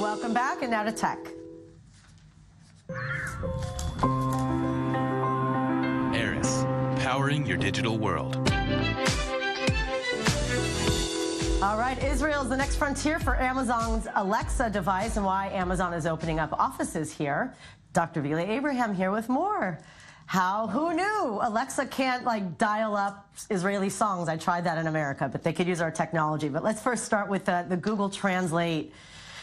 Welcome back, and now to tech. Eris, powering your digital world. All right, Israel is the next frontier for Amazon's Alexa device and why Amazon is opening up offices here. Dr. Vili Abraham here with more. Who knew? Alexa can't like dial up Israeli songs. I tried that in America, but they could use our technology. But let's first start with the Google Translate,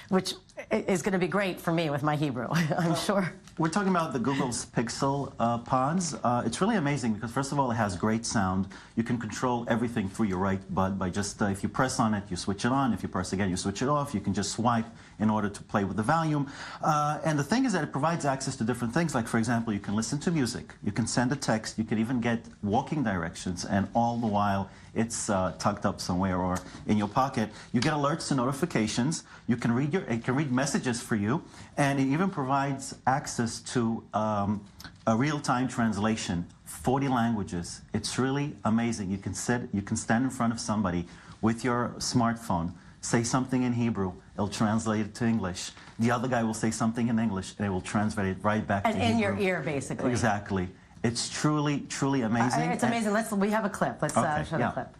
which is going to be great for me with my Hebrew, I'm sure. We're talking about the Google's Pixel Pods. It's really amazing because, first of all, it has great sound. You can control everything through your right button by just, if you press on it, you switch it on. If you press again, you switch it off. You can just swipe in order to play with the volume. And the thing is that it provides access to different things. Like, for example, you can listen to music. You can send a text. You can even get walking directions. And all the while, it's tucked up somewhere or in your pocket. You get alerts and notifications. You can read it can read messages for you, and it even provides access to a real-time translation, 40 languages. It's really amazing. You can stand in front of somebody with your smartphone, say something in Hebrew, it'll translate it to English. The other guy will say something in English, and it will translate it right back to Hebrew. And in your ear, basically. Exactly. It's truly, truly amazing. It's amazing. We have a clip. Let's show the clip.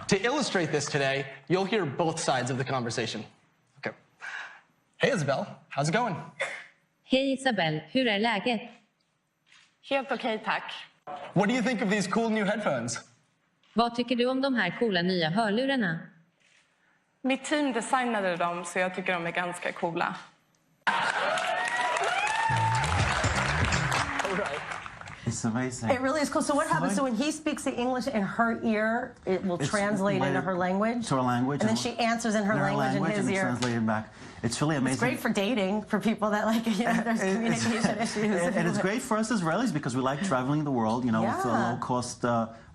To illustrate this today, you'll hear both sides of the conversation. Okay. Hey Isabel, how's it going? Hej Isabel, hur är läget? Helt okej, tack. What do you think of these cool new headphones? Vad tycker du om de här coola nya hörlurarna? Mitt team designade dem, så jag tycker de är ganska coola. It's amazing. It really is cool. So what happens? So when he speaks the English in her ear, it will translate into her language? To her language. And then she answers in her language in his ear. Translated back. It's really amazing. It's great for dating, for people that like, there's communication issues. And it's great for us Israelis because we like traveling the world, with low-cost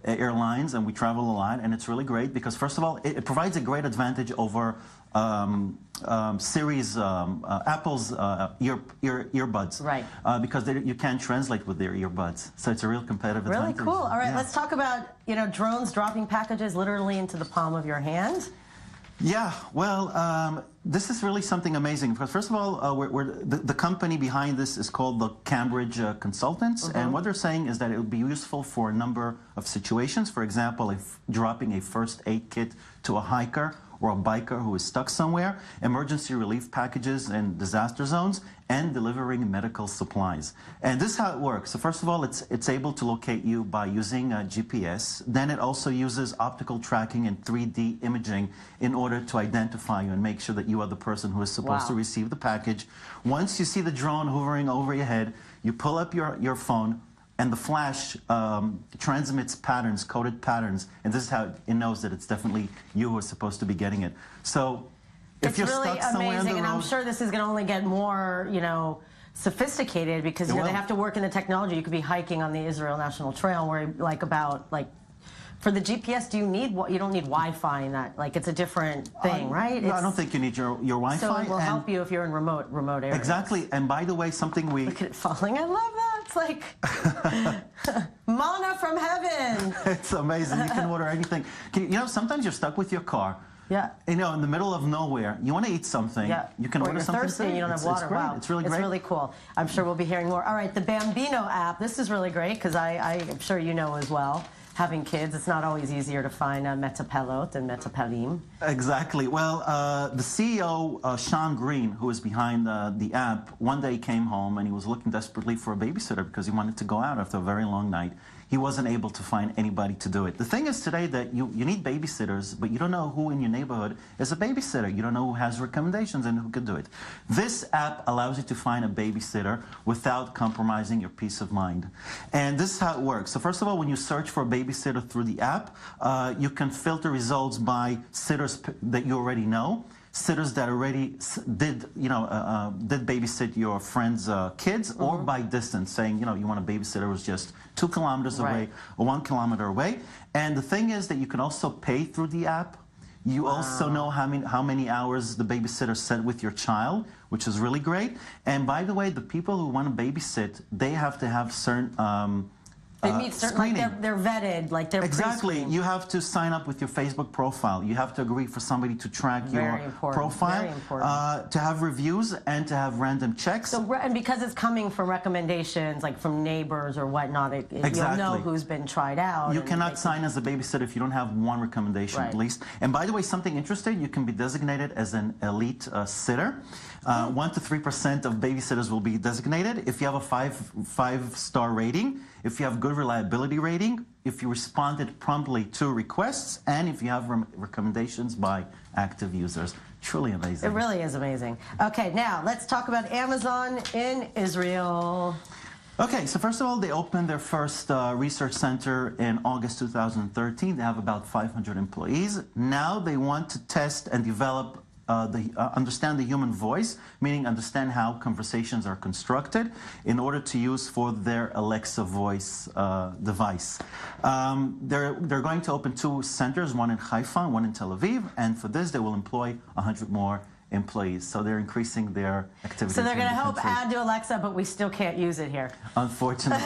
airlines, and we travel a lot, and it's really great because, first of all, it provides a great advantage over Siri's, Apple's earbuds. Right. Because you can't translate with their earbuds. So it's a real competitive advantage. Really cool. All right, let's talk about, drones dropping packages literally into the palm of your hand. Yeah, well, this is really something amazing because, first of all, the company behind this is called the Cambridge Consultants, and what they're saying is that it would be useful for a number of situations. For example, if dropping a first aid kit to a hiker or a biker who is stuck somewhere, emergency relief packages in disaster zones, and delivering medical supplies. And this is how it works. So first of all, it's able to locate you by using GPS. Then it also uses optical tracking and 3D imaging in order to identify you and make sure that you are the person who is supposed to receive the package. Once you see the drone hovering over your head, you pull up your phone, and the flash transmits patterns, coded patterns, and this is how it knows that it's definitely you who is supposed to be getting it. So if you're really stuck somewhere on the road, and I'm sure this is going to only get more, sophisticated because they have to work in the technology. You could be hiking on the Israel National Trail, where for the GPS, you don't need Wi-Fi in that. It's a different thing, right? No, I don't think you need your Wi-Fi. So it will help you if you're in remote areas. Exactly. And by the way, something look at it falling. I love that. It's like manna from heaven. It's amazing. You can order anything. Sometimes you're stuck with your car. Yeah. In the middle of nowhere, you want to eat something. Yeah. You can order something. Thirsty and you don't have water. It's great. Wow. It's really great. It's really cool. I'm sure we'll be hearing more. All right, the Bambino app. This is really great because I'm sure you know as well. Having kids, it's not always easier to find Metapelot and Metapalim. Exactly. Well, the CEO, Sean Green, who is behind the app, one day came home and he was looking desperately for a babysitter because he wanted to go out after a very long night. He wasn't able to find anybody to do it. The thing is today that you need babysitters, but you don't know who in your neighborhood is a babysitter. You don't know who has recommendations and who could do it. This app allows you to find a babysitter without compromising your peace of mind. And this is how it works. So first of all, when you search for a babysitter through the app, you can filter results by sitters that you already know. Sitters that already did babysit your friend's kids, or by distance, saying, you want a babysitter who's just 2 kilometers away or 1 kilometer away. And the thing is that you can also pay through the app. You also know how many hours the babysitter spent with your child, which is really great. And by the way, the people who want to babysit, they have to have certain They meet certain, like screening. they're vetted, like they're Exactly. pre-screened. You have to sign up with your Facebook profile. You have to agree for somebody to track Very your important. profile, Very important. to have reviews, and to have random checks. So, and because it's coming from recommendations, like from neighbors or whatnot, you'll know who's been tried out. You cannot sign as a babysitter if you don't have one recommendation at least. And by the way, something interesting, you can be designated as an elite sitter. 1 to 3% of babysitters will be designated. If you have a five-star rating, if you have good reliability rating, if you responded promptly to requests, and if you have recommendations by active users. Truly amazing. It really is amazing. Okay, now let's talk about Amazon in Israel. Okay, so first of all, they opened their first research center in August 2013. They have about 500 employees. Now they want to test and develop understand the human voice, meaning understand how conversations are constructed in order to use for their Alexa voice device. They're going to open 2 centers, one in Haifa, one in Tel Aviv, and for this they will employ 100 more employees. So they're increasing their activities. So they're going to help country. add to Alexa, but we still can't use it here. Unfortunately.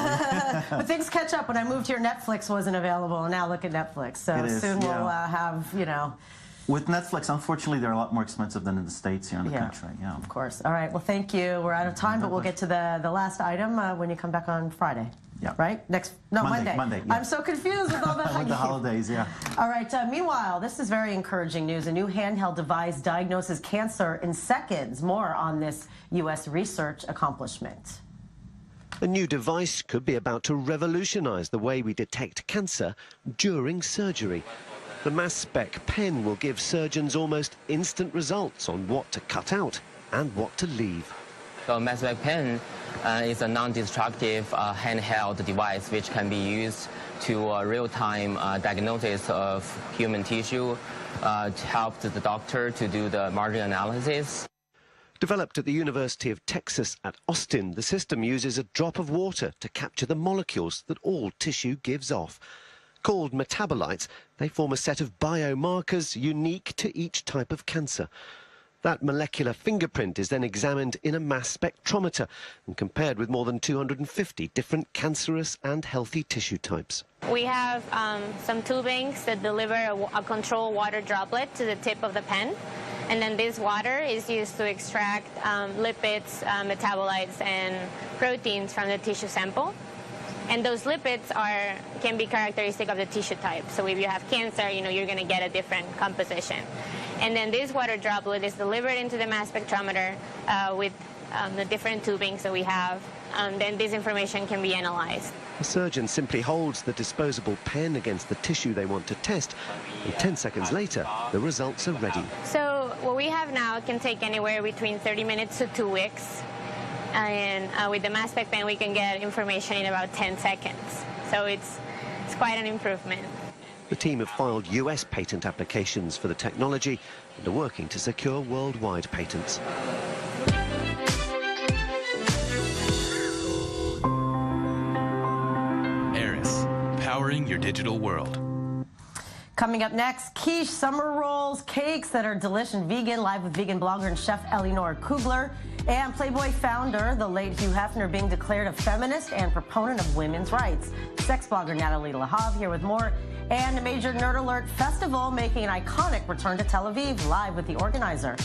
But things catch up. When I moved here, Netflix wasn't available, and now look at Netflix. So soon we'll have, you know. With Netflix, unfortunately, they're a lot more expensive than in the States here in the country. Yeah, of course. All right. Well, thank you. We're out of time, but we'll get to the last item when you come back on Friday. Yeah. Right? Monday. Monday, yeah. I'm so confused with all the with the holidays, yeah. All right. Meanwhile, this is very encouraging news. A new handheld device diagnoses cancer in seconds. More on this U.S. research accomplishment. A new device could be about to revolutionize the way we detect cancer during surgery. The mass spec pen will give surgeons almost instant results on what to cut out and what to leave. The mass spec pen is a non-destructive handheld device which can be used to real-time diagnosis of human tissue to help the doctor to do the margin analysis. Developed at the University of Texas at Austin, the system uses a drop of water to capture the molecules that all tissue gives off. Called metabolites, they form a set of biomarkers unique to each type of cancer. That molecular fingerprint is then examined in a mass spectrometer and compared with more than 250 different cancerous and healthy tissue types. We have some tubings that deliver a controlled water droplet to the tip of the pen. And then this water is used to extract lipids, metabolites, and proteins from the tissue sample. And those lipids can be characteristic of the tissue type. So if you have cancer, you're going to get a different composition. And then this water droplet is delivered into the mass spectrometer with the different tubings that we have. Then this information can be analyzed. The surgeon simply holds the disposable pen against the tissue they want to test, and 10 seconds later, the results are ready. So what we have now can take anywhere between 30 minutes to 2 weeks. And with the mass spec pen, we can get information in about 10 seconds. So it's quite an improvement. The team have filed US patent applications for the technology and are working to secure worldwide patents. Eris, powering your digital world. Coming up next, quiche, summer rolls, cakes that are delish and vegan, live with vegan blogger and chef Eleanor Kugler, and Playboy founder, the late Hugh Hefner, being declared a feminist and proponent of women's rights. Sex blogger Natalie Lahav here with more, and a major Nerd Alert festival making an iconic return to Tel Aviv, live with the organizer.